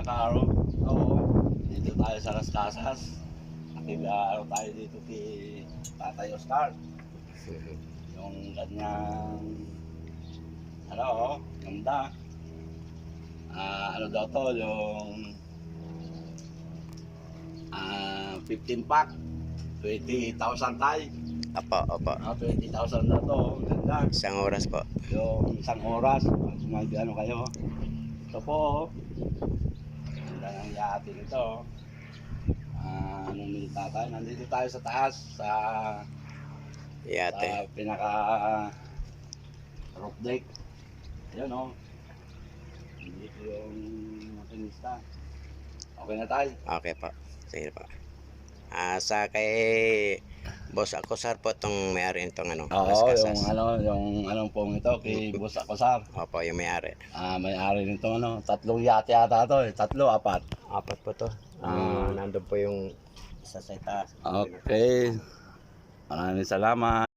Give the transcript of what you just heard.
mga karo. Oo. Dito tayo sa Las Casas. Nakilaro tayo dito kay Tatay Oscar. Yung kanyang ganda. Ano daw to, yung 15 pack, 20,000 tayo. Opo. 20,000 na to, ganda. Isang oras po. Yung isang oras, mag-ano kayo. Ito po, ganda ng yate nito. Anong ni tatay? Nandito tayo sa taas, sa Yate. pinaka roof deck. Ayan o. Dito yung makinista. Okay na tayo. Okay po. Sige po. Sa kay Boss Acosar po itong may-ari nitong Las Oo, Casas. yung anong pong ito kay Boss Acosar. Opo, yung may-ari. May-ari nito tatlong yate yata to eh. Tatlo, apat. Apat po to. Nandun po yung isa sa itaas. Okay. Maraming salamat.